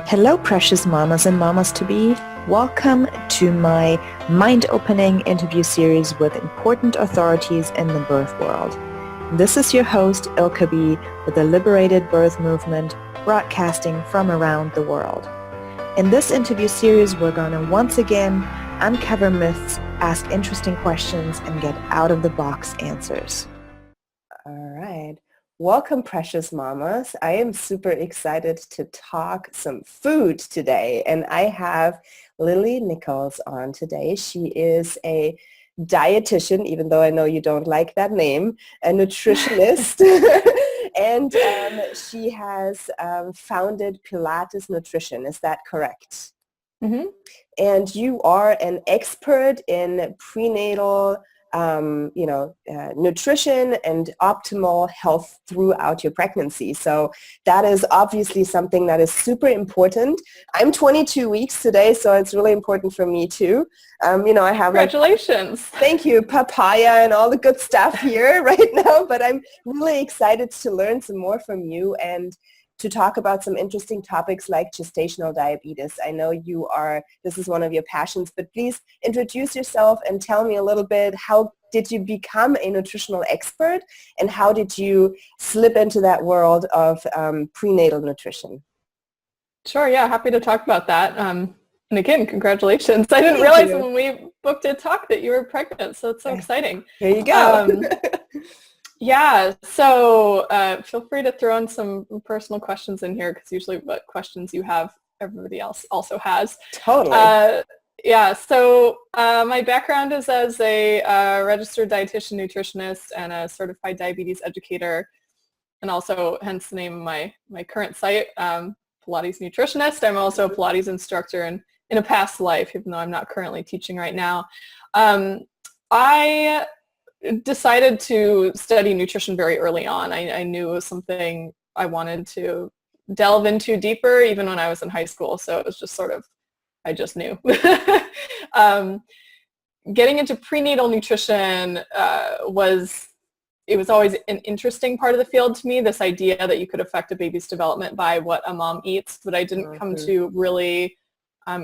Hello, precious mamas and mamas-to-be. Welcome to my mind-opening interview series with important authorities in the birth world. This is your host, Ilka B, with the Liberated Birth Movement, broadcasting from around the world. In this interview series, we're going to once again uncover myths, ask interesting questions, and get out-of-the-box answers. All right. Welcome, precious mamas. I am super excited to talk some food today, and I have Lily Nichols on today. She is a dietitian, even though I know you don't like that name, a nutritionist, and she has founded Pilates Nutrition. Is that correct? Mm-hmm. And you are an expert in prenatal nutrition and optimal health throughout your pregnancy. So that is obviously something that is super important. I'm 22 weeks today, so it's really important for me too. I have Congratulations. Thank you, papaya and all the good stuff here right now, but I'm really excited to learn some more from you and to talk about some interesting topics like gestational diabetes. I know this is one of your passions, but please introduce yourself and tell me a little bit, how did you become a nutritional expert and how did you slip into that world of prenatal nutrition? Sure, yeah, happy to talk about that. And again, congratulations. I didn't realize when we booked a talk that you were pregnant, so it's so exciting. Here you go. Yeah, so feel free to throw in some personal questions in here because usually what questions you have, everybody else also has. Totally. So my background is as a registered dietitian, nutritionist, and a certified diabetes educator, and also hence the name of my current site, Pilates Nutritionist. I'm also a Pilates instructor and in a past life, even though I'm not currently teaching right now. I decided to study nutrition very early on. I knew it was something I wanted to delve into deeper even when I was in high school. So it was just sort of, I just knew. Getting into prenatal nutrition was always an interesting part of the field to me, this idea that you could affect a baby's development by what a mom eats, but I didn't come to really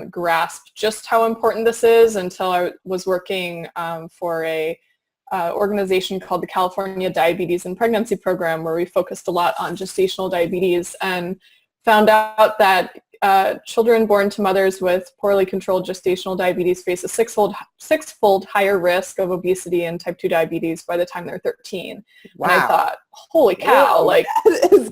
grasp just how important this is until I was working for a organization called the California Diabetes and Pregnancy Program, where we focused a lot on gestational diabetes and found out that children born to mothers with poorly controlled gestational diabetes face a sixfold higher risk of obesity and type 2 diabetes by the time they're 13. Wow. And I thought, holy cow,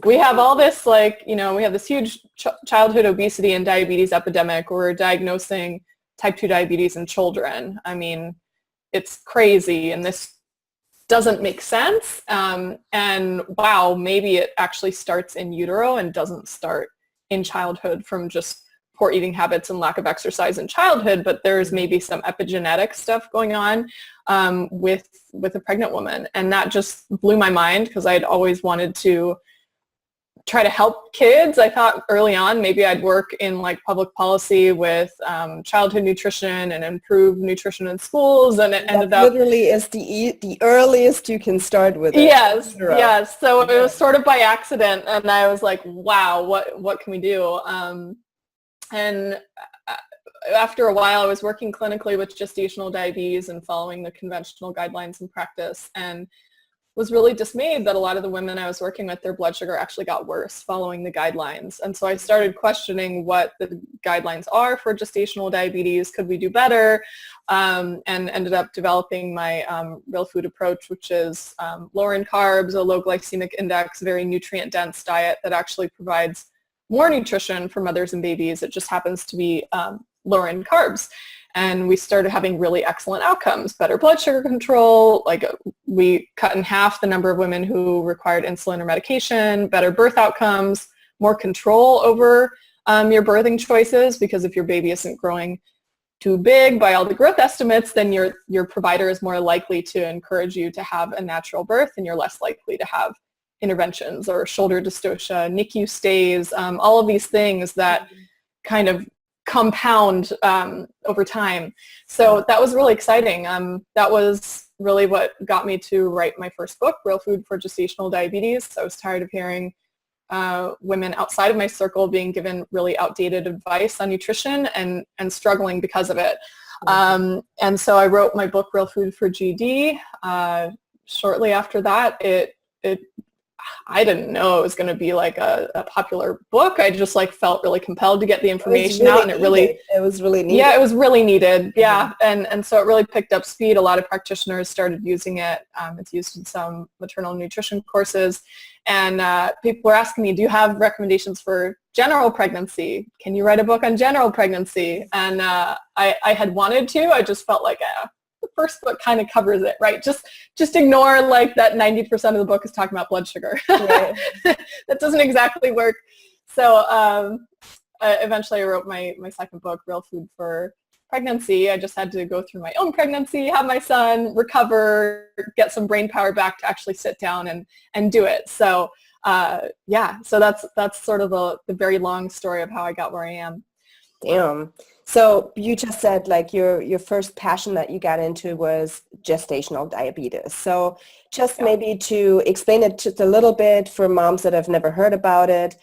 we have all this, we have this huge childhood obesity and diabetes epidemic. We're diagnosing type 2 diabetes in children. I mean, it's crazy, and this doesn't make sense. And wow, maybe it actually starts in utero and doesn't start in childhood from just poor eating habits and lack of exercise in childhood, but there's maybe some epigenetic stuff going on with a pregnant woman. And that just blew my mind because I'd always wanted to try to help kids. I thought early on maybe I'd work in public policy with childhood nutrition and improve nutrition in schools, and it ended up literally is the earliest you can start with it. Yes. So it was sort of by accident, and I was like, wow, what can we do? And after a while, I was working clinically with gestational diabetes and following the conventional guidelines in practice, and was really dismayed that a lot of the women I was working with, their blood sugar actually got worse following the guidelines. And so I started questioning what the guidelines are for gestational diabetes. Could we do better? And ended up developing my real food approach, which is lower in carbs, a low glycemic index, very nutrient-dense diet that actually provides more nutrition for mothers and babies. It just happens to be lower in carbs. And we started having really excellent outcomes, better blood sugar control, we cut in half the number of women who required insulin or medication, better birth outcomes, more control over your birthing choices, because if your baby isn't growing too big by all the growth estimates, then your provider is more likely to encourage you to have a natural birth, and you're less likely to have interventions or shoulder dystocia, NICU stays, all of these things that kind of compound over time. So that was really exciting. That was really what got me to write my first book, Real Food for Gestational Diabetes. I was tired of hearing women outside of my circle being given really outdated advice on nutrition and struggling because of it. And so I wrote my book, Real Food for GD. Shortly after that, I didn't know it was going to be like a popular book. I just like felt really compelled to get the information out, and it was really needed. Yeah, it was really needed. Yeah. And so it really picked up speed. A lot of practitioners started using it. It's used in some maternal nutrition courses, and people were asking me, do you have recommendations for general pregnancy? Can you write a book on general pregnancy? And I had wanted to. I just felt like the first book kind of covers it, right? Just ignore like that 90% of the book is talking about blood sugar. Right. That doesn't exactly work. So eventually I wrote my second book, Real Food for Pregnancy. I just had to go through my own pregnancy, have my son, recover, get some brain power back to actually sit down and do it. So so that's sort of the very long story of how I got where I am. Damn. So you just said like your first passion that you got into was gestational diabetes. So just maybe to explain it just a little bit for moms that have never heard about it,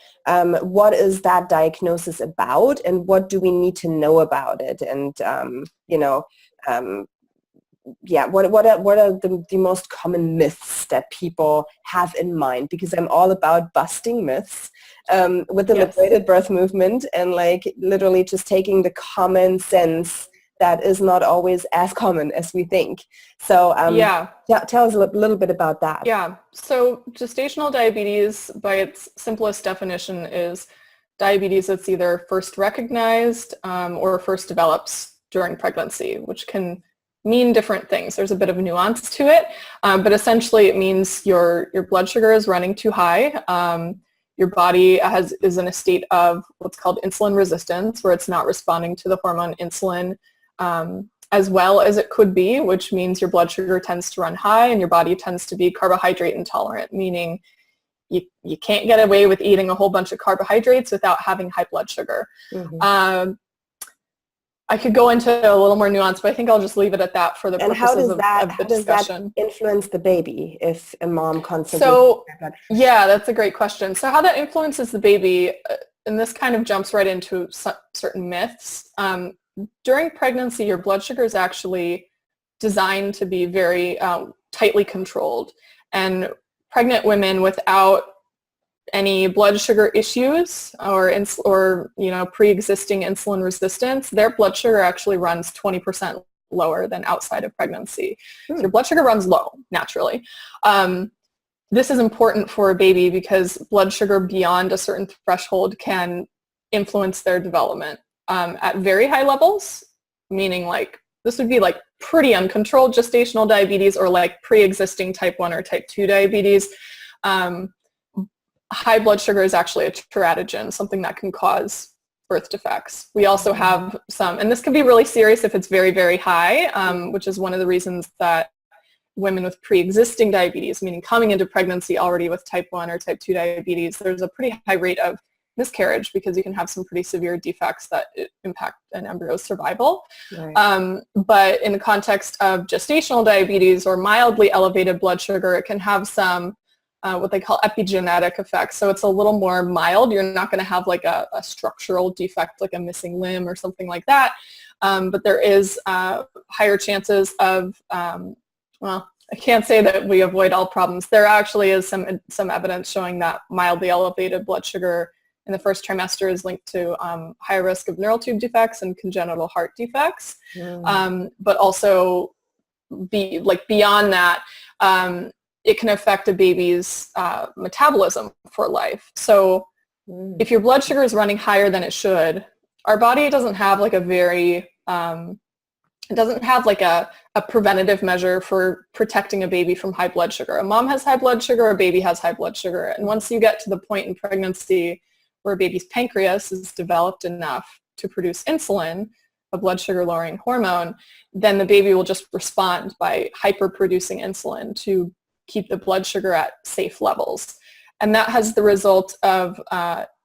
what is that diagnosis about and what do we need to know about it? And, what are the most common myths that people have in mind? Because I'm all about busting myths with the liberated birth movement and like literally just taking the common sense that is not always as common as we think. So tell us a little bit about that. Yeah. So gestational diabetes, by its simplest definition, is diabetes that's either first recognized or first develops during pregnancy, which can mean different things. There's a bit of a nuance to it, but essentially it means your blood sugar is running too high. Your body is in a state of what's called insulin resistance, where it's not responding to the hormone insulin as well as it could be, which means your blood sugar tends to run high and your body tends to be carbohydrate intolerant, meaning you can't get away with eating a whole bunch of carbohydrates without having high blood sugar. Mm-hmm. I could go into a little more nuance, but I think I'll just leave it at that for the purposes of the discussion. How does that influence the baby if a mom constantly... Yeah, that's a great question. So how that influences the baby, and this kind of jumps right into certain myths. During pregnancy, your blood sugar is actually designed to be very tightly controlled. And pregnant women without any blood sugar issues or pre-existing insulin resistance, their blood sugar actually runs 20% lower than outside of pregnancy. So your blood sugar runs low naturally. This is important for a baby because blood sugar beyond a certain threshold can influence their development at very high levels, meaning like this would be like pretty uncontrolled gestational diabetes or like pre-existing type 1 or type 2 diabetes. High blood sugar is actually a teratogen, something that can cause birth defects. We also have some, and this can be really serious if it's very, very high, which is one of the reasons that women with pre-existing diabetes, meaning coming into pregnancy already with type 1 or type 2 diabetes, there's a pretty high rate of miscarriage because you can have some pretty severe defects that impact an embryo's survival. Right. But in the context of gestational diabetes or mildly elevated blood sugar, it can have some what they call epigenetic effects. So it's a little more mild. You're not going to have like a structural defect, like a missing limb or something like that. But there is higher chances of, well, I can't say that we avoid all problems. There actually is some evidence showing that mildly elevated blood sugar in the first trimester is linked to higher risk of neural tube defects and congenital heart defects. But also beyond that, it can affect a baby's metabolism for life. So if your blood sugar is running higher than it should, our body doesn't have like a very, it doesn't have like a preventative measure for protecting a baby from high blood sugar. A mom has high blood sugar, a baby has high blood sugar. And once you get to the point in pregnancy where a baby's pancreas is developed enough to produce insulin, a blood sugar lowering hormone, then the baby will just respond by hyperproducing insulin to keep the blood sugar at safe levels. And that has the result of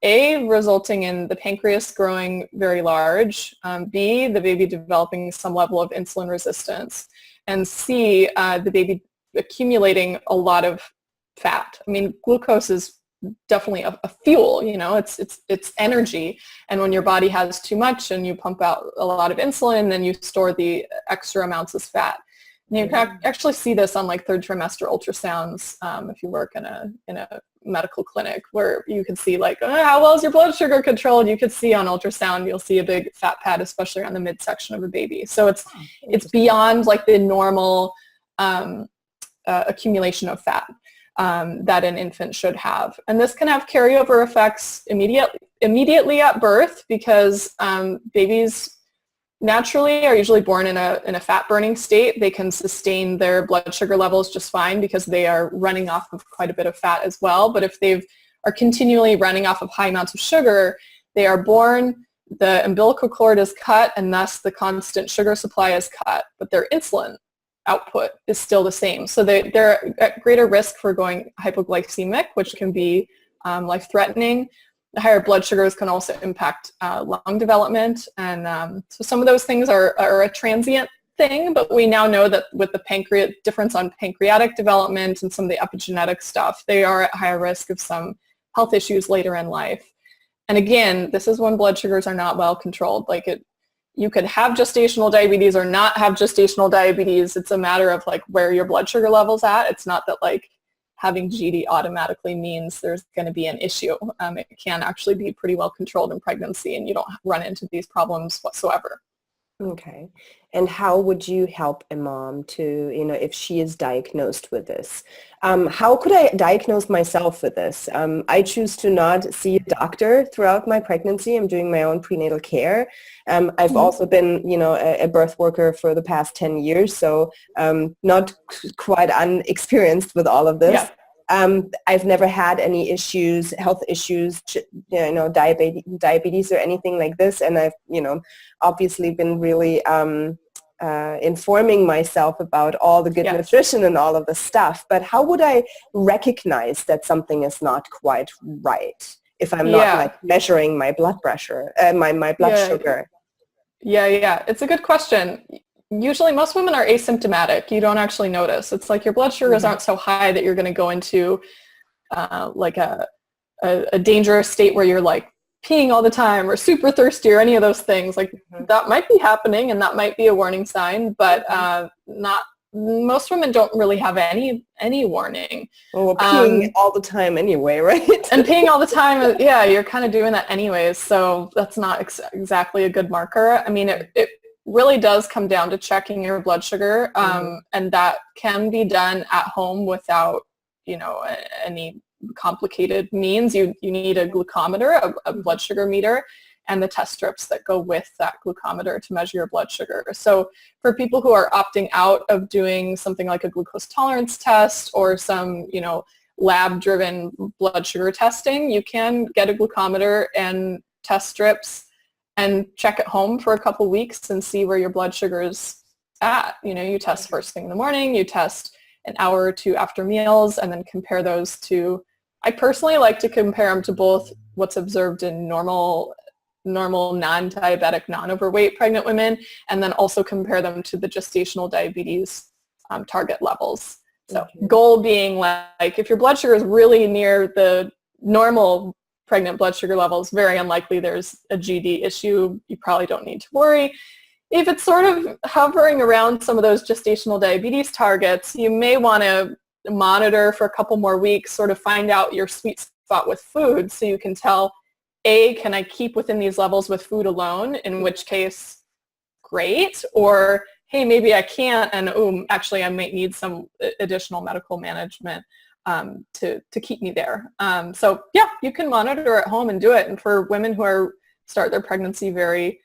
resulting in the pancreas growing very large, B, the baby developing some level of insulin resistance, and C, the baby accumulating a lot of fat. I mean, glucose is definitely a fuel, it's energy. And when your body has too much and you pump out a lot of insulin, then you store the extra amounts as fat. And you can actually see this on like third trimester ultrasounds if you work in a medical clinic, where you can see like, how well is your blood sugar controlled? You could see on ultrasound, you'll see a big fat pad, especially on the midsection of a baby. So it's beyond like the normal accumulation of fat that an infant should have. And this can have carryover effects immediately at birth, because babies naturally are usually born in a fat burning state. They can sustain their blood sugar levels just fine because they are running off of quite a bit of fat as well. But if they are continually running off of high amounts of sugar, they are born, the umbilical cord is cut, and thus the constant sugar supply is cut, but their insulin output is still the same. So they're at greater risk for going hypoglycemic, which can be life-threatening. The higher blood sugars can also impact lung development. And so some of those things are a transient thing, but we now know that with the difference on pancreatic development and some of the epigenetic stuff, they are at higher risk of some health issues later in life. And again, this is when blood sugars are not well controlled. You could have gestational diabetes or not have gestational diabetes. It's a matter of like where your blood sugar level's at. It's not that like having GD automatically means there's going to be an issue. It can actually be pretty well controlled in pregnancy, and you don't run into these problems whatsoever. Okay. And how would you help a mom to, if she is diagnosed with this? How could I diagnose myself with this? I choose to not see a doctor throughout my pregnancy. I'm doing my own prenatal care. I've also been, a birth worker for the past 10 years, so not quite unexperienced with all of this. Yeah. I've never had any issues, health issues, diabetes or anything like this. And I've, obviously been really informing myself about all the good nutrition and all of the stuff. But how would I recognize that something is not quite right if I'm not like measuring my blood pressure, my blood sugar? Yeah. It's a good question. Usually most women are asymptomatic. You don't actually notice. It's like your blood sugars aren't so high that you're going to go into like a dangerous state where you're like peeing all the time or super thirsty or any of those things. Like that might be happening and that might be a warning sign, but most women don't really have any warning. Well, we're peeing all the time anyway, right? And peeing all the time, you're kind of doing that anyways. So that's not exactly a good marker. I mean, it really does come down to checking your blood sugar, and that can be done at home without, any complicated means. You need a glucometer, a blood sugar meter, and the test strips that go with that glucometer to measure your blood sugar. So for people who are opting out of doing something like a glucose tolerance test or some, lab-driven blood sugar testing, you can get a glucometer and test strips and check at home for a couple weeks and see where your blood sugar is at. You test first thing in the morning, you test an hour or two after meals, and then compare those to, I personally like to compare them to both what's observed in normal non-diabetic, non-overweight pregnant women, and then also compare them to the gestational diabetes target levels. So goal being like if your blood sugar is really near the normal pregnant blood sugar levels, very unlikely there's a GD issue. You probably don't need to worry. If it's sort of hovering around some of those gestational diabetes targets, you may want to monitor for a couple more weeks, sort of find out your sweet spot with food so you can tell, can I keep within these levels with food alone, in which case, great, or hey, maybe I can't, and actually I might need some additional medical management to keep me there. So you can monitor at home and do it. And for women who start their pregnancy very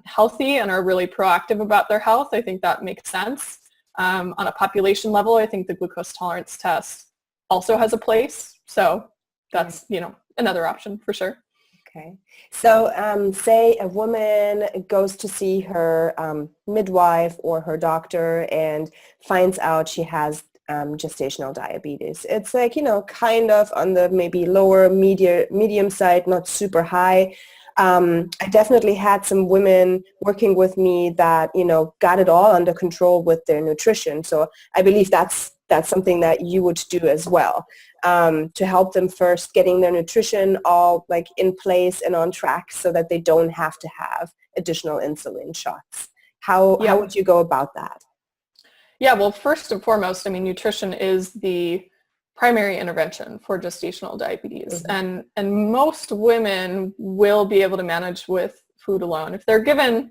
healthy and are really proactive about their health, I think that makes sense. On a population level, I think the glucose tolerance test also has a place. So that's, another option for sure. Okay. So say a woman goes to see her midwife or her doctor and finds out she has gestational diabetes. It's like, kind of on the maybe lower medium side, not super high. I definitely had some women working with me that, got it all under control with their nutrition. So I believe that's something that you would do as well, to help them first getting their nutrition all like in place and on track so that they don't have to have additional insulin shots. How would you go about that? Yeah, well, first and foremost, I mean, nutrition is the primary intervention for gestational diabetes. And most women will be able to manage with food alone if they're given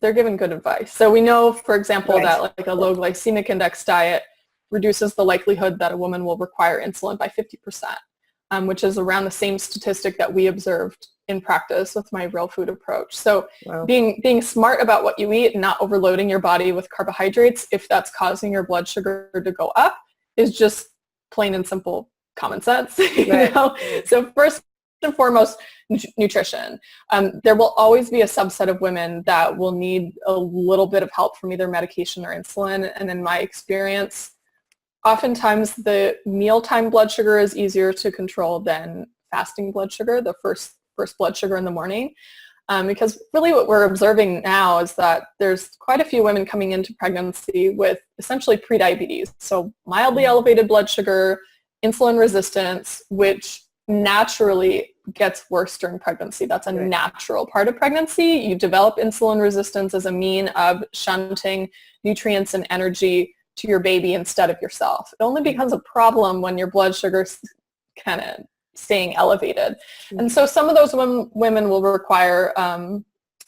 good advice. So we know, for example, that like a low glycemic index diet reduces the likelihood that a woman will require insulin by 50%, which is around the same statistic that we observed in practice with my real food approach. So being smart about what you eat and not overloading your body with carbohydrates if that's causing your blood sugar to go up is just plain and simple common sense. You know? So first and foremost, nutrition. There will always be a subset of women that will need a little bit of help from either medication or insulin. And in my experience, oftentimes the mealtime blood sugar is easier to control than fasting blood sugar, the first blood sugar in the morning. Because really what we're observing now is that there's quite a few women coming into pregnancy with essentially prediabetes. So mildly elevated blood sugar, insulin resistance, which naturally gets worse during pregnancy. That's a natural part of pregnancy. You develop insulin resistance as a mean of shunting nutrients and energy to your baby instead of yourself. It only becomes a problem when your blood sugar's kind of staying elevated. And so some of those women will require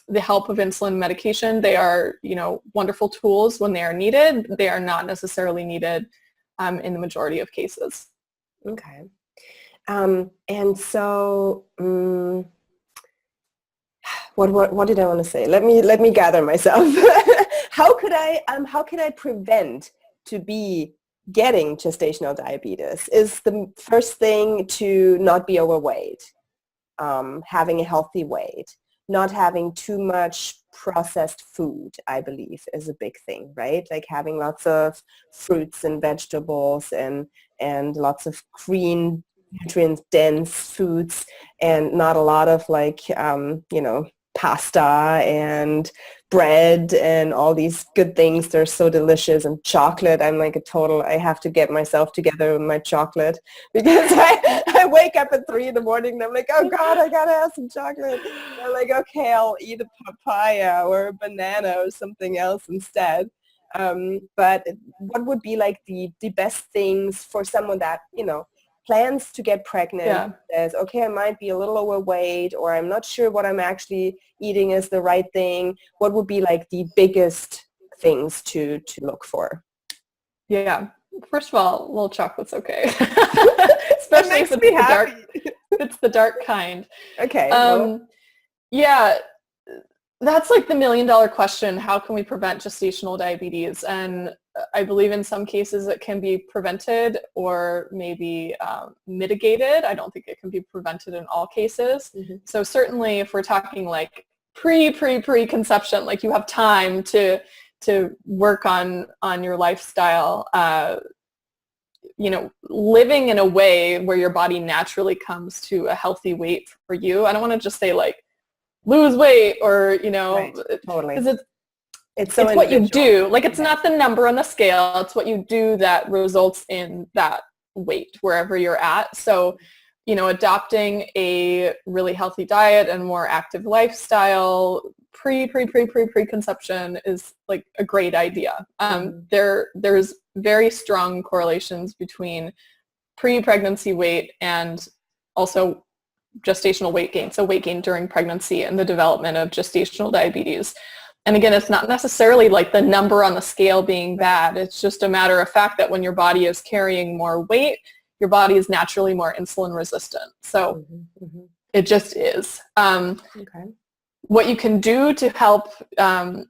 the help of insulin medication. They are, wonderful tools when they are needed. They are not necessarily needed in the majority of cases. Okay. And so what did I want to say? Let me gather myself. How could I prevent to be getting gestational diabetes? Is the first thing to not be overweight, having a healthy weight, not having too much processed food, I believe is a big thing, right? Like having lots of fruits and vegetables and lots of green, nutrient-dense foods, and not a lot of pasta and bread and all these good things. They're so delicious. And chocolate, I'm like I have to get myself together with my chocolate because I wake up at 3 a.m. and I'm like, oh God, I gotta have some chocolate. And I'm like, okay, I'll eat a papaya or a banana or something else instead. But what would be like the best things for someone that, plans to get pregnant, says, okay, I might be a little overweight, or I'm not sure what I'm actually eating is the right thing. What would be like the biggest things to look for? Yeah. First of all, a little chocolate's okay. Especially if it's the dark kind. Okay. Yeah. That's like the $1 million question. How can we prevent gestational diabetes? And I believe in some cases it can be prevented or maybe mitigated. I don't think it can be prevented in all cases. So certainly if we're talking like pre-conception, like you have time to work on your lifestyle, living in a way where your body naturally comes to a healthy weight for you. I don't want to just say like, lose weight or, totally. Because it's what you do. Like it's not the number on the scale. It's what you do that results in that weight wherever you're at. So, adopting a really healthy diet and more active lifestyle pre-conception is like a great idea. There's very strong correlations between pre-pregnancy weight and also gestational weight gain, so weight gain during pregnancy and the development of gestational diabetes. And again, it's not necessarily like the number on the scale being bad. It's just a matter of fact that when your body is carrying more weight, your body is naturally more insulin resistant. So it just is. What you can do to help,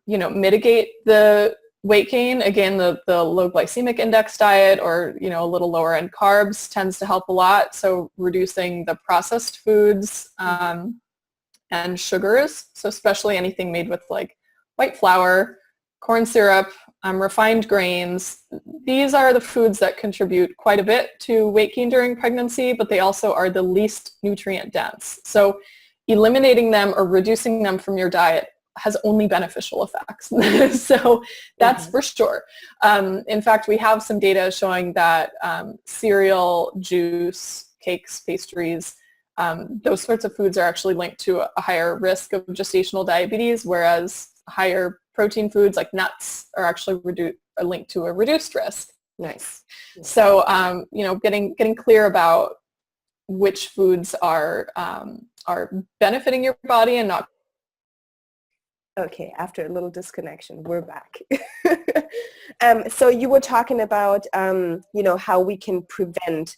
mitigate the weight gain, again, the low glycemic index diet or, a little lower in carbs tends to help a lot. So reducing the processed foods and sugars. So especially anything made with like white flour, corn syrup, refined grains. These are the foods that contribute quite a bit to weight gain during pregnancy, but they also are the least nutrient dense. So eliminating them or reducing them from your diet has only beneficial effects. So that's for sure. In fact, we have some data showing that cereal, juice, cakes, pastries, those sorts of foods are actually linked to a higher risk of gestational diabetes, whereas higher protein foods like nuts are actually are linked to a reduced risk. Nice. So, getting clear about which foods are benefiting your body and not. Okay, after a little disconnection, we're back. So you were talking about, how we can prevent,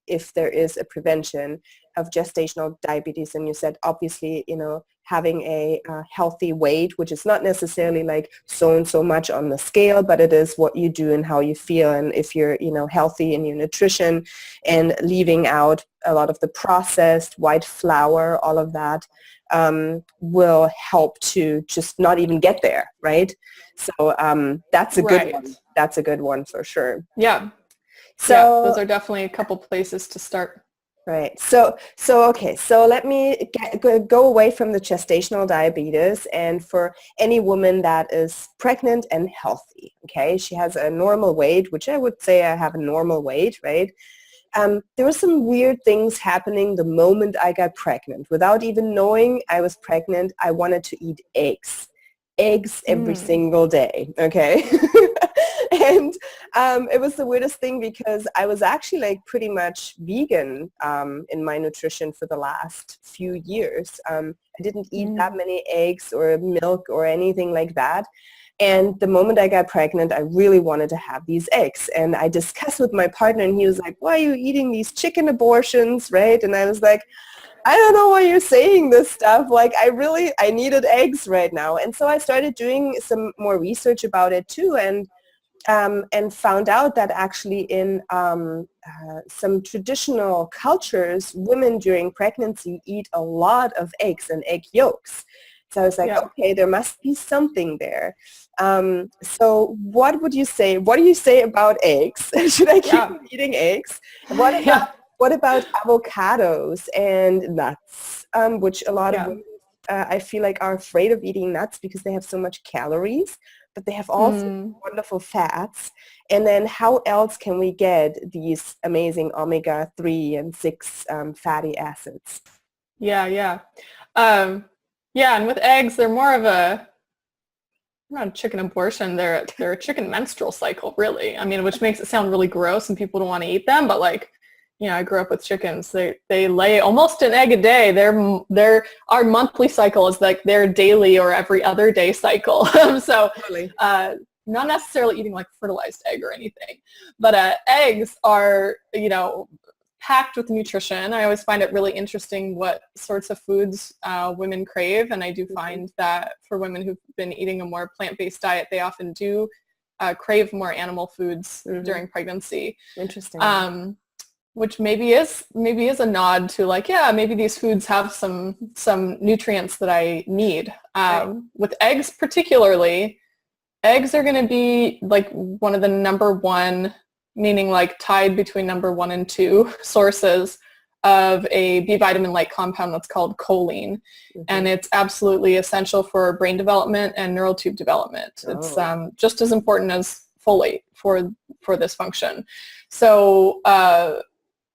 if there is a prevention of gestational diabetes. And you said, obviously, having a healthy weight, which is not necessarily like so and so much on the scale, but it is what you do and how you feel. And if you're, healthy in your nutrition and leaving out a lot of the processed white flour, all of that, will help to just not even get there, right? So that's a good one. That's a good one for sure. Yeah. So yeah, those are definitely a couple places to start. Right. So okay. So let me go away from the gestational diabetes, and for any woman that is pregnant and healthy, okay, she has a normal weight, which I would say I have a normal weight, right? There were some weird things happening the moment I got pregnant. Without even knowing I was pregnant, I wanted to eat eggs every single day, okay? And it was the weirdest thing because I was actually like pretty much vegan in my nutrition for the last few years. I didn't eat that many eggs or milk or anything like that. And the moment I got pregnant, I really wanted to have these eggs. And I discussed with my partner, and he was like, why are you eating these chicken abortions, right? And I was like, I don't know why you're saying this stuff. Like, I needed eggs right now. And so I started doing some more research about it too, and found out that actually in some traditional cultures, women during pregnancy eat a lot of eggs and egg yolks. So I was like, okay, there must be something there. So what would you say? What do you say about eggs? Should I keep eating eggs? What about avocados and nuts, which a lot of women, I feel like, are afraid of eating nuts because they have so much calories, but they have also wonderful fats. And then how else can we get these amazing omega-3 and 6 fatty acids? Yeah. And with eggs, they're more of not a chicken abortion. They're a chicken menstrual cycle, really. I mean, which makes it sound really gross and people don't want to eat them. But like, I grew up with chickens. They lay almost an egg a day. Our monthly cycle is like their daily or every other day cycle. So not necessarily eating like fertilized egg or anything, but eggs are, packed with nutrition. I always find it really interesting what sorts of foods women crave. And I do find that for women who've been eating a more plant-based diet, they often do crave more animal foods during pregnancy. Interesting. Which maybe is a nod to like, maybe these foods have some nutrients that I need. With eggs particularly, eggs are going to be like one of the number one, meaning like tied between number 1 and 2 sources of a B vitamin-like compound that's called choline. And it's absolutely essential for brain development and neural tube development. It's just as important as folate for this function. So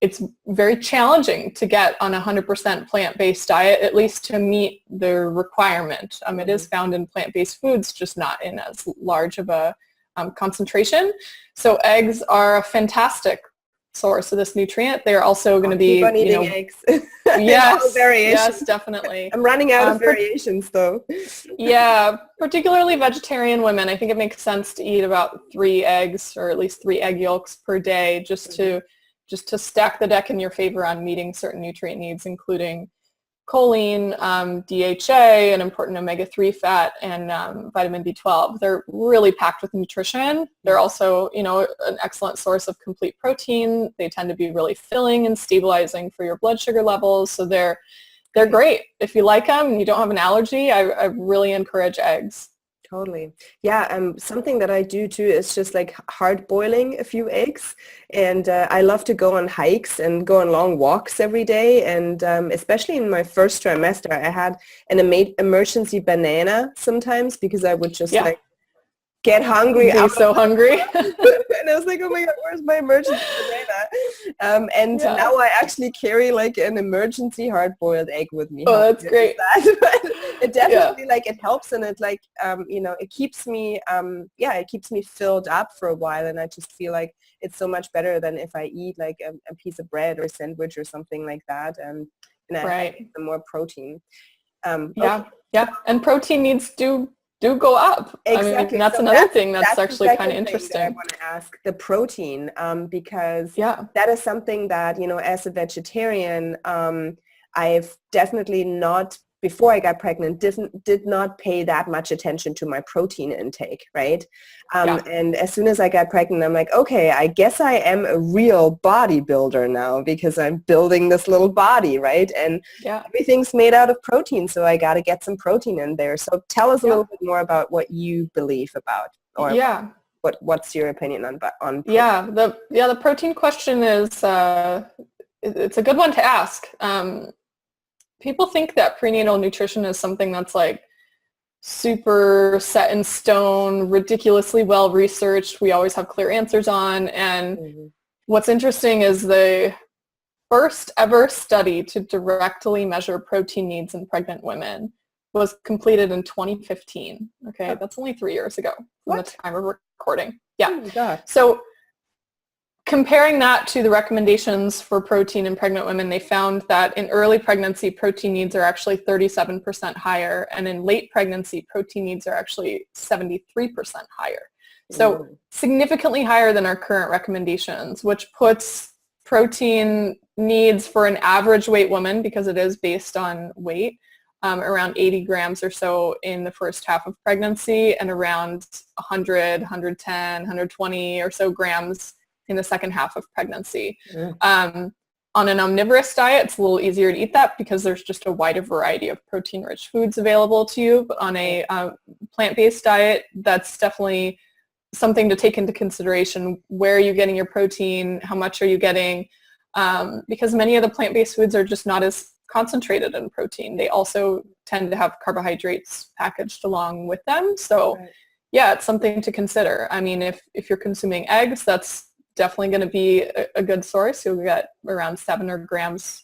it's very challenging to get on a 100% plant-based diet, at least to meet the requirement. It is found in plant-based foods, just not in as large of a concentration. So eggs are a fantastic source of this nutrient. They're also going to be, keep on eating eggs. Yes, definitely. I'm running out of variations though. Yeah, particularly vegetarian women. I think it makes sense to eat about 3 eggs or at least 3 egg yolks per day just to stack the deck in your favor on meeting certain nutrient needs, including choline, DHA, an important omega-3 fat, and vitamin B12. They're really packed with nutrition. They're also, an excellent source of complete protein. They tend to be really filling and stabilizing for your blood sugar levels. So they're great. If you like them and you don't have an allergy, I really encourage eggs. Totally. Yeah, something that I do too is just like hard boiling a few eggs. And I love to go on hikes and go on long walks every day. And especially in my first trimester, I had an emergency banana sometimes because I would just like get hungry. Be so hungry. And I was like, oh my God, where's my emergency banana? And now I actually carry like an emergency hard-boiled egg with me. Oh, that's great. It definitely like it helps, and it like it keeps me it keeps me filled up for a while, and I just feel like it's so much better than if I eat like a piece of bread or a sandwich or something like that, and I get some more protein. And protein needs do go up. Exactly. I mean, that's another thing that's actually kind of interesting. I want to ask the protein because that is something that, as a vegetarian, I've definitely not, before I got pregnant, did not pay that much attention to my protein intake, right? And as soon as I got pregnant, I'm like, okay, I guess I am a real bodybuilder now because I'm building this little body, right? And everything's made out of protein, so I got to get some protein in there. So tell us a little bit more about what you believe about, or what's your opinion on protein? The protein question is it's a good one to ask. People think that prenatal nutrition is something that's like super set in stone, ridiculously well researched, we always have clear answers on. And what's interesting is the first ever study to directly measure protein needs in pregnant women was completed in 2015. Okay, that's only 3 years ago from the time of recording. Yeah. Oh my God. So comparing that to the recommendations for protein in pregnant women, they found that in early pregnancy, protein needs are actually 37% higher, and in late pregnancy, protein needs are actually 73% higher. So significantly higher than our current recommendations, which puts protein needs for an average weight woman, because it is based on weight, around 80 grams or so in the first half of pregnancy, and around 100, 110, 120 or so grams in the second half of pregnancy. On an omnivorous diet, it's a little easier to eat that because there's just a wider variety of protein-rich foods available to you. But on a plant-based diet, that's definitely something to take into consideration. Where are you getting your protein? How much are you getting? Because many of the plant-based foods are just not as concentrated in protein. They also tend to have carbohydrates packaged along with them. So it's something to consider. I mean, if you're consuming eggs, that's definitely going to be a good source. You'll get around 7 grams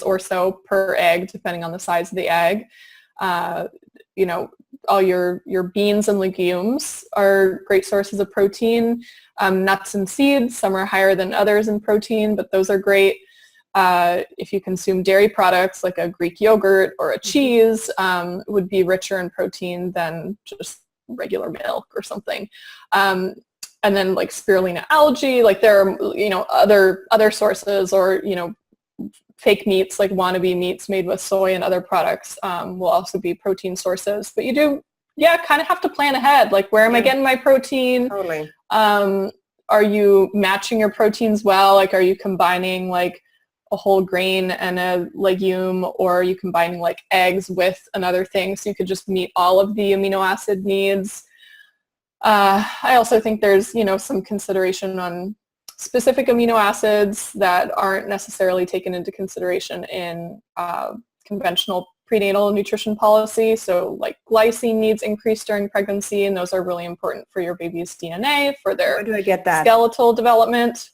or so per egg, depending on the size of the egg. All your beans and legumes are great sources of protein. Nuts and seeds, some are higher than others in protein, but those are great. If you consume dairy products like a Greek yogurt or a cheese, would be richer in protein than just regular milk or something. And then like spirulina algae, like there are, other sources, or, fake meats like wannabe meats made with soy and other products will also be protein sources. But you do, kind of have to plan ahead. Like, where am I getting my protein? Totally. Are you matching your proteins well? Like, are you combining like a whole grain and a legume, or are you combining like eggs with another thing so you could just meet all of the amino acid needs? I also think there's, some consideration on specific amino acids that aren't necessarily taken into consideration in conventional prenatal nutrition policy. So like glycine needs increase during pregnancy, and those are really important for your baby's DNA, for their Where do I get that? Skeletal development.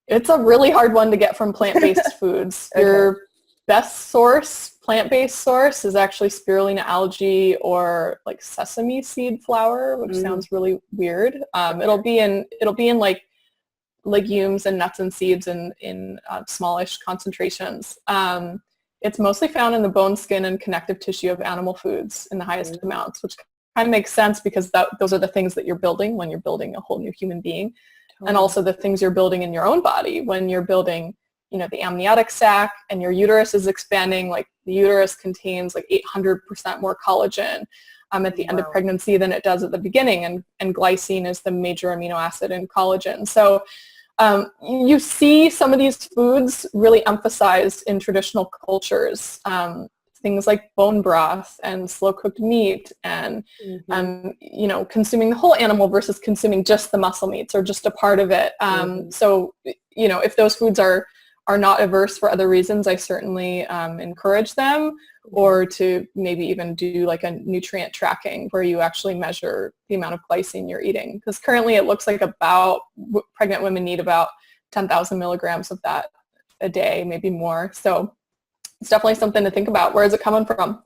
It's a really hard one to get from plant-based foods. Your best source, plant-based source, is actually spirulina algae or like sesame seed flour, which sounds really weird. It'll be in like legumes and nuts and seeds in smallish concentrations. It's mostly found in the bone, skin, and connective tissue of animal foods in the highest amounts, which kind of makes sense because those are the things that you're building when you're building a whole new human being. And also the things you're building in your own body when you're building, the amniotic sac and your uterus is expanding. Like, the uterus contains like 800% more collagen at the end of pregnancy than it does at the beginning. And glycine is the major amino acid in collagen. So you see some of these foods really emphasized in traditional cultures. things like bone broth and slow cooked meat and, consuming the whole animal versus consuming just the muscle meats or just a part of it. So, if those foods are not averse for other reasons, I certainly encourage them, or to maybe even do like a nutrient tracking where you actually measure the amount of glycine you're eating. Because currently it looks like pregnant women need about 10,000 milligrams of that a day, maybe more. So it's definitely something to think about. Where is it coming from?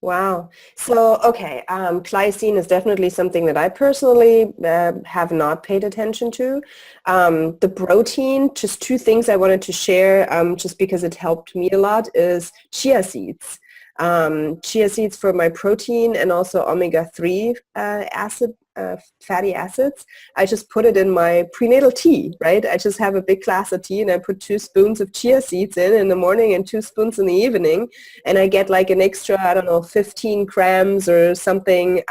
Wow. So, okay, glycine is definitely something that I personally have not paid attention to. The protein, just two things I wanted to share, just because it helped me a lot, is chia seeds. Chia seeds for my protein and also omega-3 fatty acids. I just put it in my prenatal tea, right? I just have a big glass of tea and I put 2 spoons of chia seeds in the morning and 2 spoons in the evening, and I get like an extra, 15 grams or something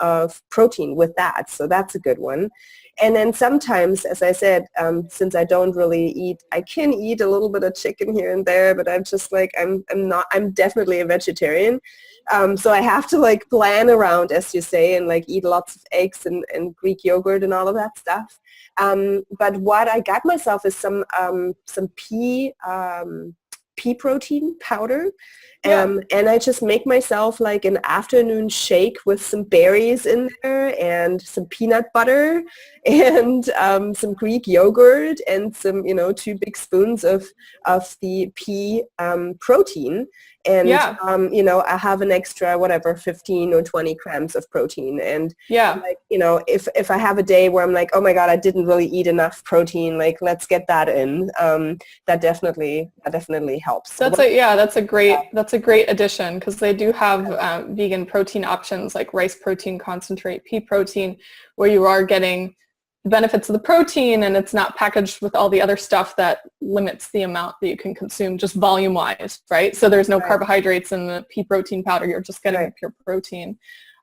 of protein with that. So that's a good one. And then sometimes, as I said, since I don't really eat, I can eat a little bit of chicken here and there, but I'm just like, I'm definitely a vegetarian. So I have to like plan around, as you say, and like eat lots of eggs and Greek yogurt and all of that stuff. But what I got myself is some pea protein powder. And I just make myself like an afternoon shake with some berries in there and some peanut butter and some Greek yogurt and some, 2 big spoons of the pea protein. And, I have an extra, 15 or 20 grams of protein. And, like, if I have a day where I'm like, oh my God, I didn't really eat enough protein, like, let's get that in. That definitely helps. That's a great addition, because they do have vegan protein options like rice protein concentrate, pea protein, where you are getting the benefits of the protein and it's not packaged with all the other stuff that limits the amount that you can consume just volume wise, right? So there's no carbohydrates in the pea protein powder. You're just getting the pure protein.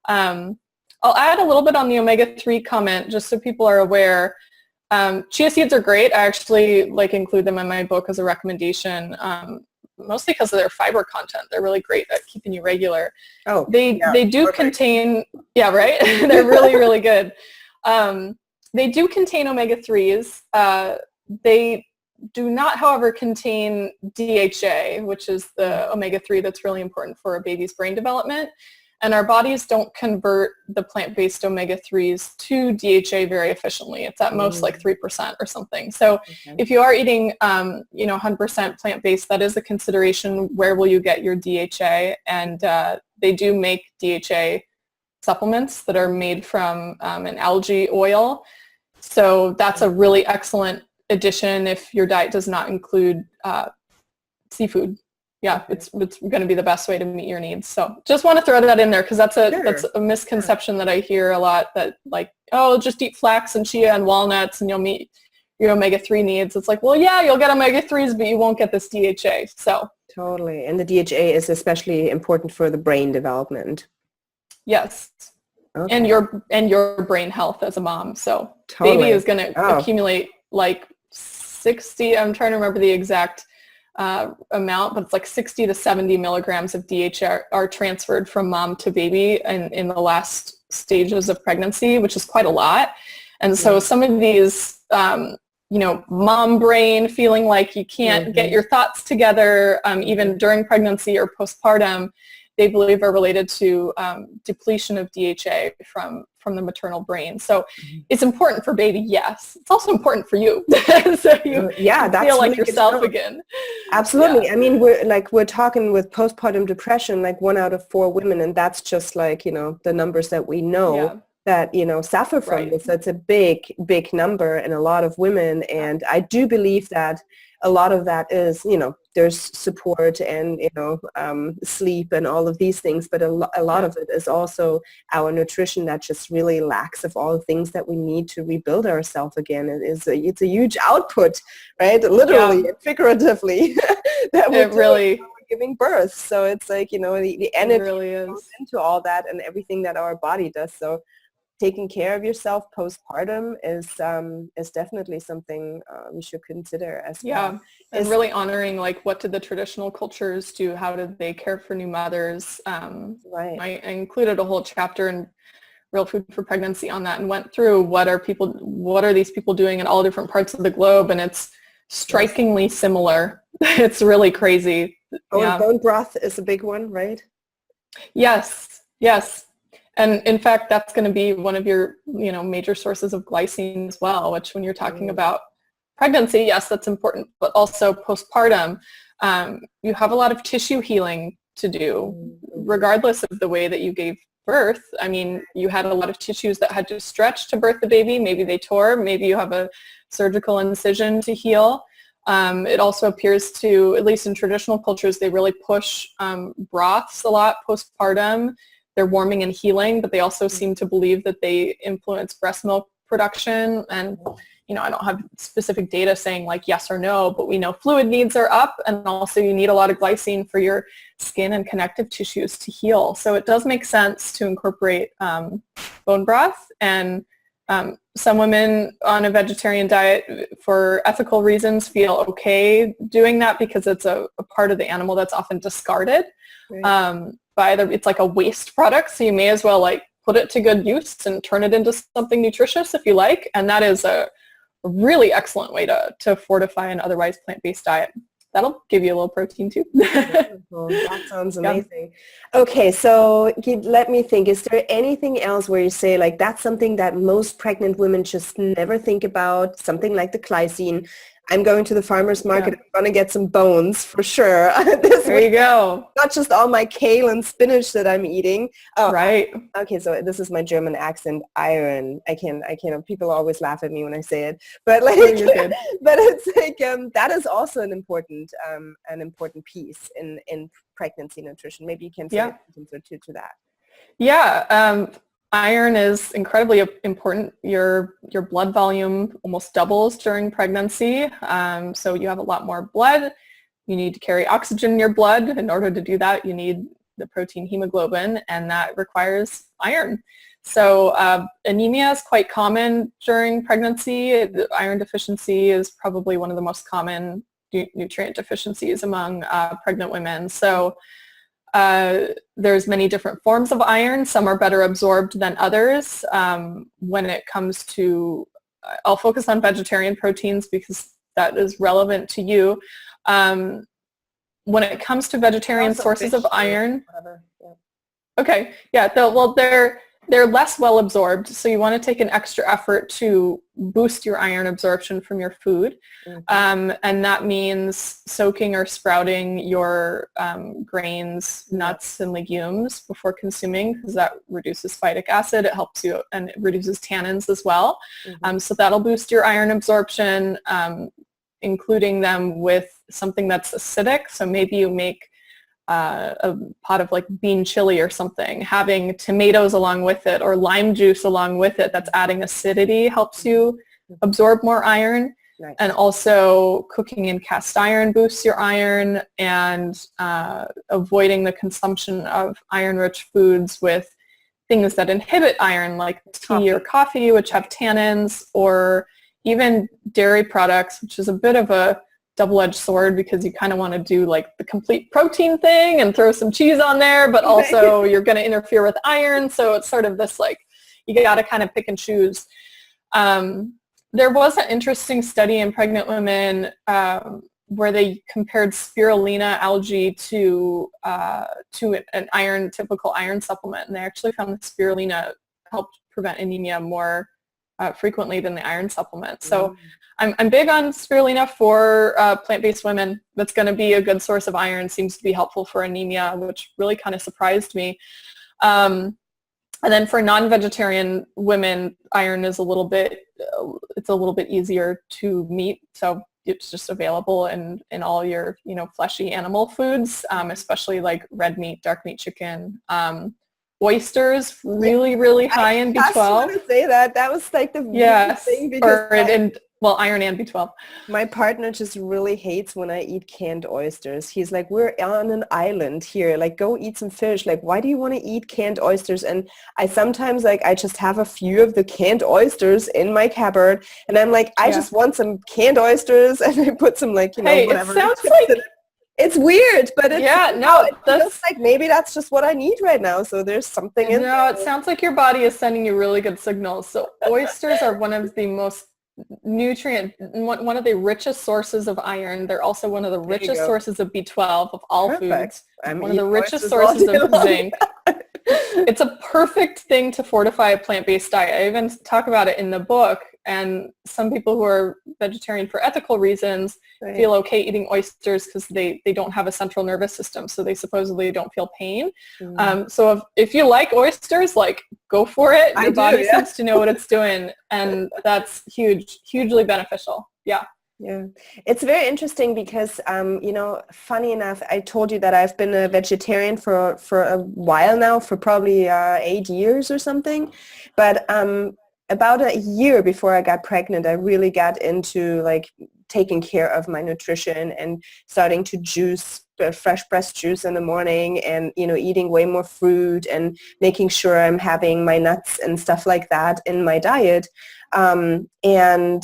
I'll add a little bit on the omega-3 comment just so people are aware. Chia seeds are great. I actually include them in my book as a recommendation, mostly because of their fiber content. They're really great at keeping you regular. They do contain, right? They're really, really good. They do contain omega-3s. They do not, however, contain DHA, which is the omega-3 that's really important for a baby's brain development. And our bodies don't convert the plant-based omega-3s to DHA very efficiently. It's at most like 3% or something. So if you are eating, 100% plant-based, that is a consideration. Where will you get your DHA? And they do make DHA supplements that are made from an algae oil. So that's a really excellent addition if your diet does not include seafood. It's going to be the best way to meet your needs. So just want to throw that in there, because that's a misconception that I hear a lot, that just eat flax and chia and walnuts and you'll meet your omega-3 needs. It's like, well, you'll get omega-3s, but you won't get this DHA. So totally. And the DHA is especially important for the brain development. Yes. Okay. And your brain health as a mom. So baby is going to accumulate like 60, I'm trying to remember the exact amount, but it's like 60 to 70 milligrams of DHA are transferred from mom to baby in the last stages of pregnancy, which is quite a lot. And so some of these, mom brain, feeling like you can't get your thoughts together, even during pregnancy or postpartum, they believe are related to depletion of DHA from the maternal brain. So it's important for baby, yes. It's also important for you. So you feel like yourself again. Absolutely. Yeah. I mean, we're talking with postpartum depression, like 1 out of 4 women, and that's just like, the numbers that we know that, suffer from this. That's a big, big number in a lot of women. And I do believe that a lot of that is, there's support and, sleep and all of these things, but a lot of it is also our nutrition that just really lacks of all the things that we need to rebuild ourselves again. It's a huge output, right? Literally and figuratively that we're giving birth. So it's like, the energy really goes into all that and everything that our body does. So taking care of yourself postpartum is definitely something you should consider as well. And really honoring like what did the traditional cultures do? How did they care for new mothers? Right. I included a whole chapter in Real Food for Pregnancy on that and went through what are these people doing in all different parts of the globe, and it's strikingly similar. It's really crazy. Bone broth is a big one, right? Yes. And in fact, that's going to be one of your, major sources of glycine as well, which when you're talking about pregnancy, yes, that's important, but also postpartum, you have a lot of tissue healing to do, regardless of the way that you gave birth. I mean, you had a lot of tissues that had to stretch to birth the baby. Maybe they tore. Maybe you have a surgical incision to heal. It also appears to, at least in traditional cultures, they really push broths a lot postpartum. They're warming and healing, but they also seem to believe that they influence breast milk production. And, I don't have specific data saying like yes or no, but we know fluid needs are up, and also you need a lot of glycine for your skin and connective tissues to heal. So it does make sense to incorporate bone broth, and some women on a vegetarian diet for ethical reasons feel okay doing that because it's a part of the animal that's often discarded. Right. It's like a waste product, so you may as well like put it to good use and turn it into something nutritious if you like, and that is a really excellent way to fortify an otherwise plant-based diet. That'll give you a little protein too. That sounds amazing. Yeah. Okay, so let me think. Is there anything else where you say like that's something that most pregnant women just never think about? Something like the glycine. I'm going to the farmer's market. I'm going to get some bones for sure. There you go. Not just all my kale and spinach that I'm eating. Oh, right. Okay, so this is my German accent. Iron. I can't. People always laugh at me when I say it. But like, but it's like that is also an important piece in pregnancy nutrition. Maybe you can say a sentence or two to that. Yeah. Iron is incredibly important. Your blood volume almost doubles during pregnancy. So you have a lot more blood. You need to carry oxygen in your blood. In order to do that, you need the protein hemoglobin, and that requires iron. So anemia is quite common during pregnancy. Iron deficiency is probably one of the most common nutrient deficiencies among pregnant women. So there's many different forms of iron. Some are better absorbed than others. When it comes to, I'll focus on vegetarian proteins because that is relevant to you. When it comes to vegetarian sources of iron, okay, yeah, they're less well absorbed, so you want to take an extra effort to boost your iron absorption from your food. And that means soaking or sprouting your grains, nuts, and legumes before consuming, because that reduces phytic acid. It helps you, and it reduces tannins as well. So that'll boost your iron absorption, including them with something that's acidic. So maybe you make a pot of like bean chili or something, having tomatoes along with it or lime juice along with it that's adding acidity helps you absorb more iron. Nice. And also cooking in cast iron boosts your iron, and avoiding the consumption of iron-rich foods with things that inhibit iron like tea or coffee, which have tannins, or even dairy products, which is a bit of a double-edged sword because you kind of want to do like the complete protein thing and throw some cheese on there, but also you're going to interfere with iron. So it's sort of this like, you got to kind of pick and choose. There was an interesting study in pregnant women where they compared spirulina algae to an typical iron supplement, and they actually found that spirulina helped prevent anemia more frequently than the iron supplement. So I'm big on spirulina for plant-based women. That's going to be a good source of iron. Seems to be helpful for anemia, which really kind of surprised me. And then for non-vegetarian women, iron is a little bit easier to meet. So it's just available in all your, fleshy animal foods, especially like red meat, dark meat chicken. Oysters, really high in B12. I was going to say that. That was like the thing. Well, iron and B12. My partner just really hates when I eat canned oysters. He's like, we're on an island here. Like, go eat some fish. Like, why do you want to eat canned oysters? And I sometimes, like, I just have a few of the canned oysters in my cupboard. And I'm like, I just want some canned oysters. And I put some, like, you know, whatever. It sounds like... It's weird, but it's, it that's feels like maybe that's just what I need right now. So there's something in there. No, it sounds like your body is sending you really good signals. So oysters are one of the most one of the richest sources of iron. They're also one of the richest sources of B12 of all foods. One of the richest sources of zinc. It's a perfect thing to fortify a plant-based diet. I even talk about it in the book, and some people who are vegetarian for ethical reasons feel okay eating oysters because they don't have a central nervous system, so they supposedly don't feel pain. So if you like oysters, like, go for it. Your body seems to know what it's doing, and that's hugely beneficial. Yeah. Yeah, it's very interesting because, you know, funny enough, I told you that I've been a vegetarian for a while now, for probably 8 years or something. But about a year before I got pregnant, I really got into, like, taking care of my nutrition and starting to juice fresh pressed juice in the morning, and, you know, eating way more fruit and making sure I'm having my nuts and stuff like that in my diet. And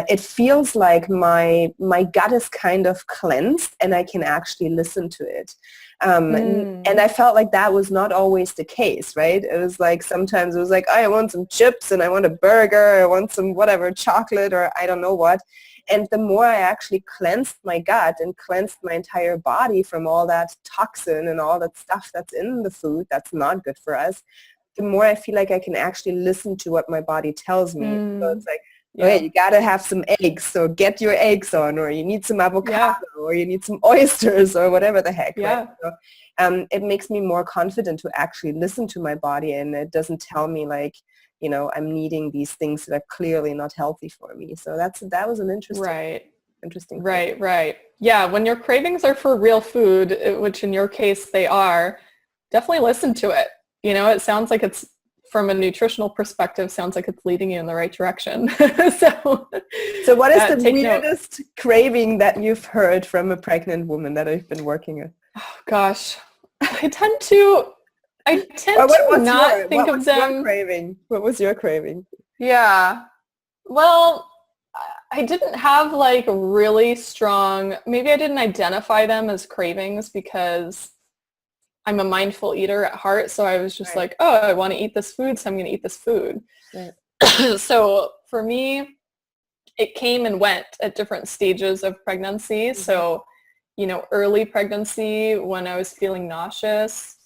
it feels like my gut is kind of cleansed, and I can actually listen to it. And I felt like that was not always the case, right? It was like, sometimes it was like, oh, I want some chips and I want a burger, I want some whatever, chocolate, or I don't know what. And the more I actually cleansed my gut and cleansed my entire body from all that toxin and all that stuff that's in the food that's not good for us, the more I feel like I can actually listen to what my body tells me. So it's like, okay, you got to have some eggs, so get your eggs on, or you need some avocado, or you need some oysters, or whatever the heck. Right? So, it makes me more confident to actually listen to my body, and it doesn't tell me, like, you know, I'm needing these things that are clearly not healthy for me. So that was an interesting thing. Right. Yeah, when your cravings are for real food, which in your case they are, definitely listen to it. You know, it sounds like it's, from a nutritional perspective, sounds like it's leading you in the right direction. So what is the weirdest craving that you've heard from a pregnant woman that I've been working with? Oh, gosh. I tend to not think of them. What was your craving? Yeah. Well, I didn't have, like, really strong, maybe I didn't identify them as cravings because I'm a mindful eater at heart. So I was just like, oh, I want to eat this food, so I'm going to eat this food. So for me, it came and went at different stages of pregnancy. So, you know, early pregnancy, when I was feeling nauseous,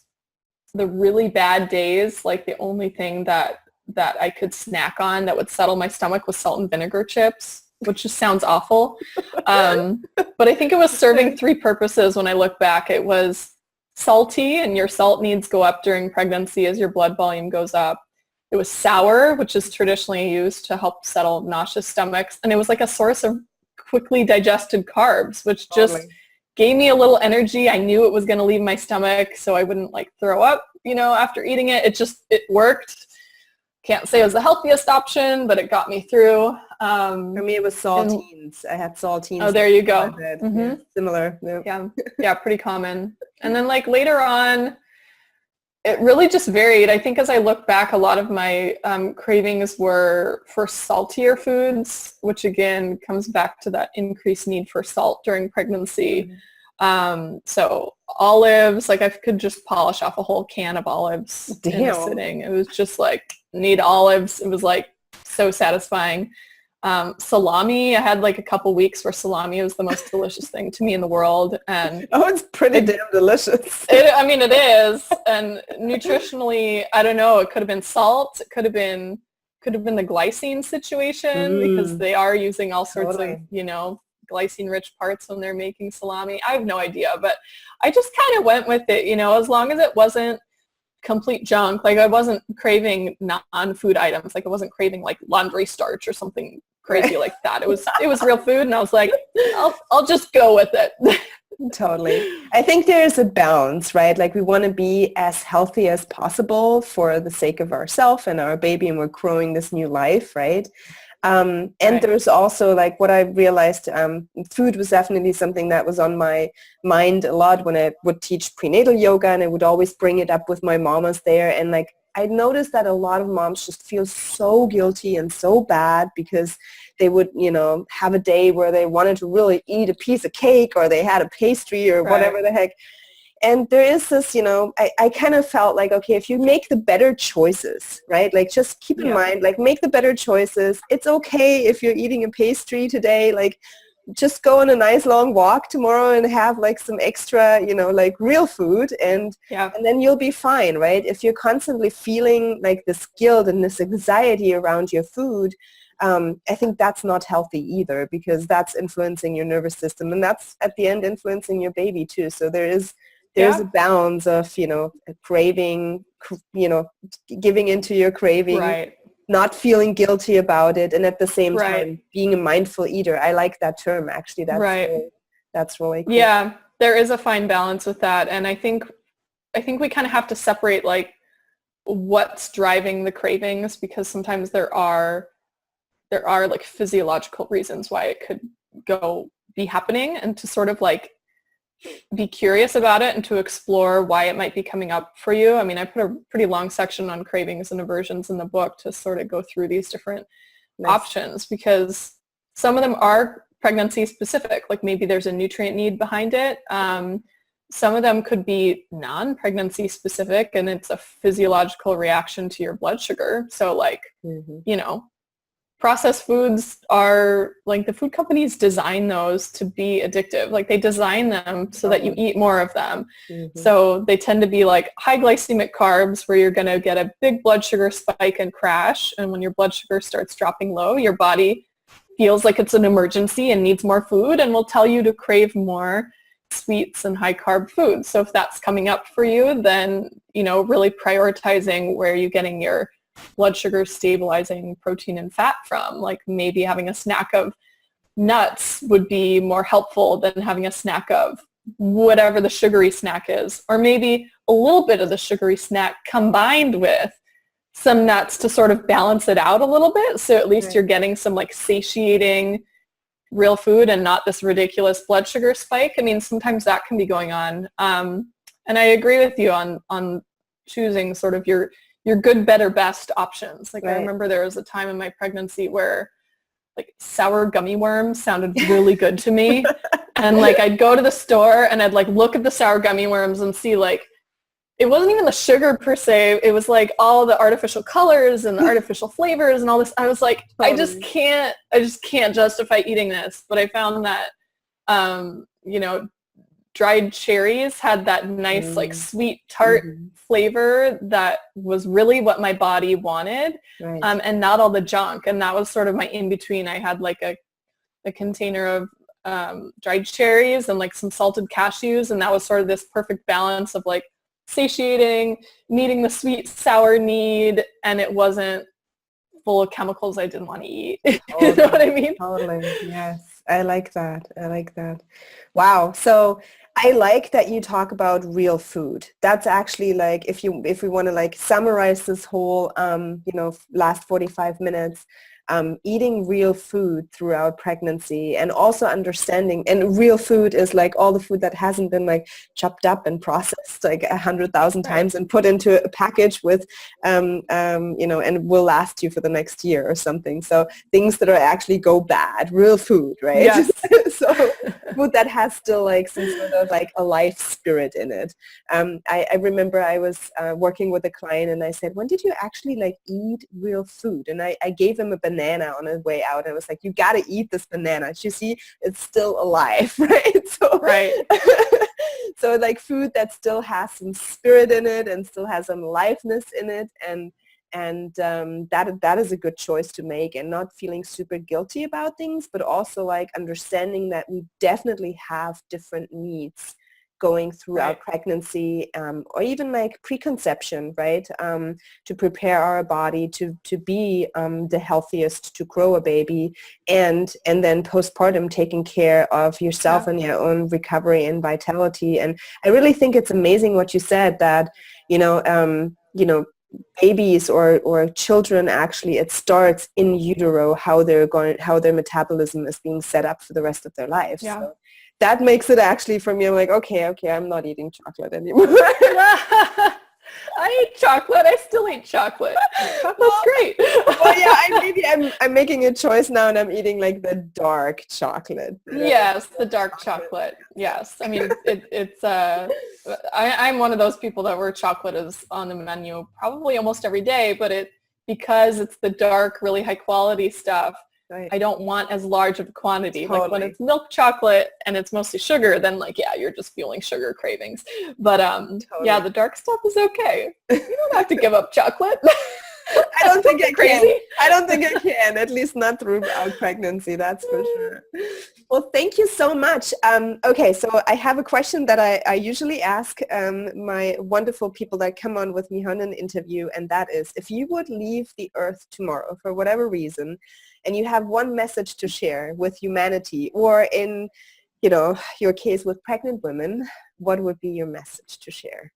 the really bad days, like, the only thing that I could snack on that would settle my stomach was salt and vinegar chips, which just sounds awful. But I think it was serving three purposes when I look back. It was salty, and your salt needs go up during pregnancy as your blood volume goes up. It was sour, which is traditionally used to help settle nauseous stomachs. And it was like a source of quickly digested carbs, which just gave me a little energy. I knew it was going to leave my stomach, so I wouldn't, like, throw up, you know, after eating it. It worked. Can't say it was the healthiest option, but it got me through. For me, it was saltines. I had saltines. Oh, there you go. Yeah, similar. Yeah, pretty common. And then, like, later on, it really just varied. I think as I look back, a lot of my cravings were for saltier foods, which again comes back to that increased need for salt during pregnancy. So olives, like, I could just polish off a whole can of olives in a sitting. It was just like, need olives. It was, like, so satisfying. Salami, I had, like, a couple weeks where salami was the most delicious thing to me in the world. And it's pretty damn delicious. It is. And nutritionally, I don't know, it could have been salt. It could have been the glycine situation, because they are using all sorts of, you know, glycine-rich parts when they're making salami. I have no idea, but I just kind of went with it, you know, as long as it wasn't complete junk. Like, I wasn't craving non-food items. Like, I wasn't craving, like, laundry starch or something crazy like that. It was real food, and I was like, I'll just go with it. Totally. I think there's a balance, right? Like, we want to be as healthy as possible for the sake of ourselves and our baby, and we're growing this new life, right? And Right. there's also like what I realized, food was definitely something that was on my mind a lot when I would teach prenatal yoga, and I would always bring it up with my mamas there. And like, I noticed that a lot of moms just feel so guilty and so bad because they would, have a day where they wanted to really eat a piece of cake, or they had a pastry or Right. whatever the heck. And there is this, I kind of felt like, okay, if you make the better choices, right? Like, just keep in mind, like, make the better choices. It's okay if you're eating a pastry today, like, just go on a nice long walk tomorrow and have like some extra, like real food, and then you'll be fine, right? If you're constantly feeling like this guilt and this anxiety around your food, I think that's not healthy either, because that's influencing your nervous system, and that's at the end influencing your baby too. So there's a balance of, craving, giving into your craving, Right. not feeling guilty about it, and at the same Right. time being a mindful eater. I like that term, actually. That's really cool. Yeah, there is a fine balance with that, and I think we kind of have to separate like what's driving the cravings, because sometimes there are like physiological reasons why it could be happening, and to sort of like be curious about it and to explore why it might be coming up for you. I mean, I put a pretty long section on cravings and aversions in the book to sort of go through these different options, because some of them are pregnancy specific, like maybe there's a nutrient need behind it. Some of them could be non-pregnancy specific, and it's a physiological reaction to your blood sugar. So like, processed foods are like, the food companies design those to be addictive. Like, they design them so that you eat more of them. So they tend to be like high glycemic carbs, where you're going to get a big blood sugar spike and crash. And when your blood sugar starts dropping low, your body feels like it's an emergency and needs more food, and will tell you to crave more sweets and high carb foods. So if that's coming up for you, then, really prioritizing where you're getting your blood sugar stabilizing protein and fat from. Like, maybe having a snack of nuts would be more helpful than having a snack of whatever the sugary snack is, or maybe a little bit of the sugary snack combined with some nuts to sort of balance it out a little bit. So at least you're getting some like satiating real food and not this ridiculous blood sugar spike. I mean, sometimes that can be going on. And I agree with you on choosing sort of your good, better, best options. Like, I remember there was a time in my pregnancy where like sour gummy worms sounded really good to me. And like, I'd go to the store and I'd like look at the sour gummy worms and see like, it wasn't even the sugar per se. It was like all the artificial colors and the artificial flavors and all this. I was like, I just can't justify eating this. But I found that, dried cherries had that nice like sweet tart flavor that was really what my body wanted, and not all the junk. And that was sort of my in-between. I had like a container of dried cherries and like some salted cashews, and that was sort of this perfect balance of like satiating, meeting the sweet sour need, and it wasn't full of chemicals I didn't want to eat. You know what I mean? Totally. Yes. I like that. Wow. So I like that you talk about real food. That's actually like, if we want to like summarize this whole, last 45 minutes, eating real food throughout pregnancy, and also understanding, and real food is like all the food that hasn't been like chopped up and processed like 100,000 times and put into a package with, and will last you for the next year or something. So things that are actually go bad, real food, right? Yes. So food that has still like some sort of like a life spirit in it. I remember I was working with a client, and I said, when did you actually like eat real food? And I gave him a banana on his way out. I was like, you got to eat this banana. You see, it's still alive, right? So like food that still has some spirit in it and still has some aliveness in it, and that is a good choice to make, and not feeling super guilty about things, but also like understanding that we definitely have different needs going throughout pregnancy, or even like preconception, right? To prepare our body to be the healthiest to grow a baby, and then postpartum, taking care of yourself and your own recovery and vitality. And I really think it's amazing what you said, that babies or children, actually, it starts in utero, how their metabolism is being set up for the rest of their lives. Yeah. So that makes it actually, for me, I'm like, okay, I'm not eating chocolate anymore. I eat chocolate. I still eat chocolate. Chocolate's great. Well, yeah, I'm making a choice now, and I'm eating like the dark chocolate. Yes, the dark chocolate. Yes, I mean I'm one of those people that where chocolate is on the menu probably almost every day, but because it's the dark, really high quality stuff. Right. I don't want as large of a quantity. Totally. Like when it's milk chocolate and it's mostly sugar, then like, yeah, you're just feeling sugar cravings. But totally. Yeah, the dark stuff is okay. You don't have to give up chocolate. I don't think I can. I don't think I can, at least not throughout pregnancy, that's for sure. Well, thank you so much. Okay, so I have a question that I usually ask my wonderful people that come on with me on an interview, and that is, if you would leave the earth tomorrow for whatever reason, and you have one message to share with humanity, or in, your case with pregnant women, what would be your message to share?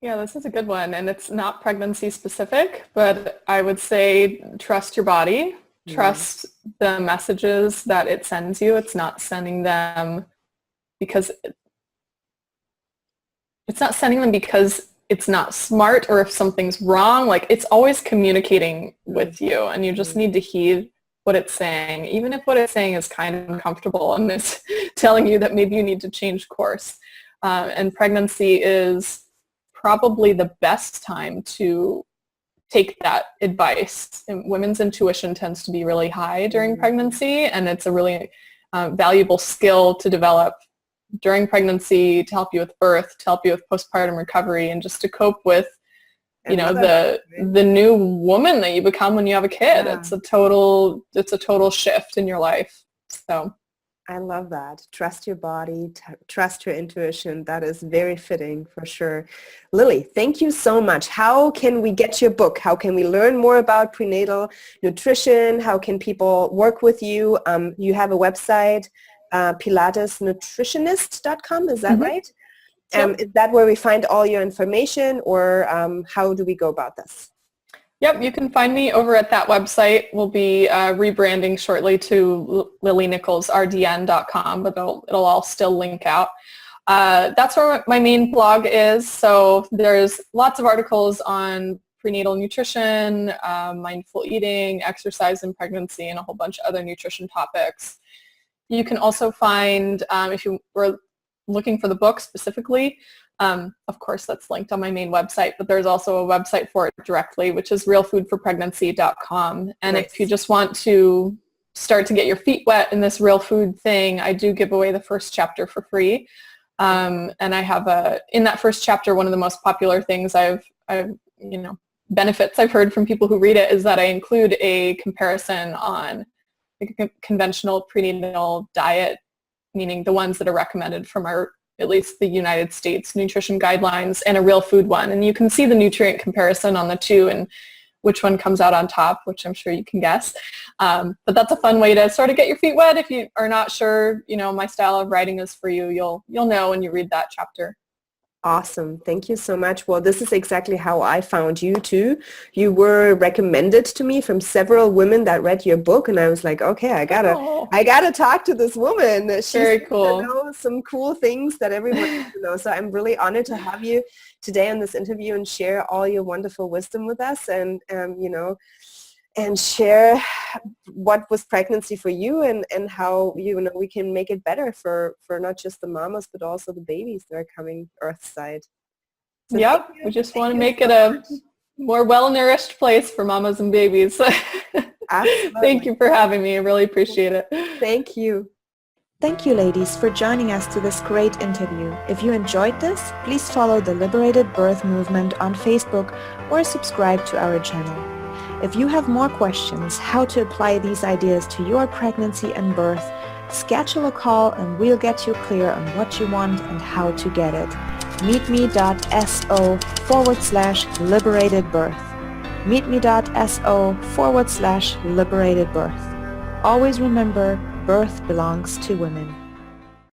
Yeah, this is a good one, and it's not pregnancy specific, but I would say trust your body, trust the messages that it sends you. It's not sending them because it's not smart or if something's wrong. Like, it's always communicating with you, and you just need to heed what it's saying, even if what it's saying is kind of uncomfortable and it's telling you that maybe you need to change course. And pregnancy is probably the best time to take that advice. And women's intuition tends to be really high during pregnancy, and it's a really valuable skill to develop during pregnancy to help you with birth, to help you with postpartum recovery, and just to cope with, the new woman that you become when you have a kid. Yeah. It's a total shift in your life. So I love that. Trust your body, trust your intuition. That is very fitting for sure. Lily, thank you so much. How can we get your book? How can we learn more about prenatal nutrition? How can people work with you? You have a website, pilatesnutritionist.com. Is that right? Is that where we find all your information, or how do we go about this? Yep, you can find me over at that website. We'll be rebranding shortly to Lily Nichols, rdn.com, but it'll all still link out. That's where my main blog is. So there's lots of articles on prenatal nutrition, mindful eating, exercise in pregnancy, and a whole bunch of other nutrition topics. You can also find, if you were looking for the book specifically, of course, that's linked on my main website, but there's also a website for it directly, which is realfoodforpregnancy.com. And nice. If you just want to start to get your feet wet in this real food thing, I do give away the first chapter for free. And I have in that first chapter, one of the most popular things benefits I've heard from people who read it is that I include a comparison on a conventional prenatal diet, meaning the ones that are recommended from at least the United States nutrition guidelines, and a real food one. And you can see the nutrient comparison on the two and which one comes out on top, which I'm sure you can guess. But that's a fun way to sort of get your feet wet. If you are not sure, my style of writing is for you, you'll know when you read that chapter. Awesome. Thank you so much. Well, this is exactly how I found you too. You were recommended to me from several women that read your book, and I was like, okay, I gotta talk to this woman. She's very cool. Know some cool things that everyone needs to know. So I'm really honored to have you today on this interview and share all your wonderful wisdom with us, and and share what was pregnancy for you, and how we can make it better for not just the mamas but also the babies that are coming earthside. So yep, we just want to make it a more well-nourished place for mamas and babies. Absolutely. Thank you for having me. I really appreciate it. Thank you. Thank you, ladies, for joining us to this great interview. If you enjoyed this, please follow the Liberated Birth Movement on Facebook or subscribe to our channel. If you have more questions how to apply these ideas to your pregnancy and birth, schedule a call and we'll get you clear on what you want and how to get it. meetme.so/liberatedbirth. meetme.so/liberatedbirth. Always remember, birth belongs to women.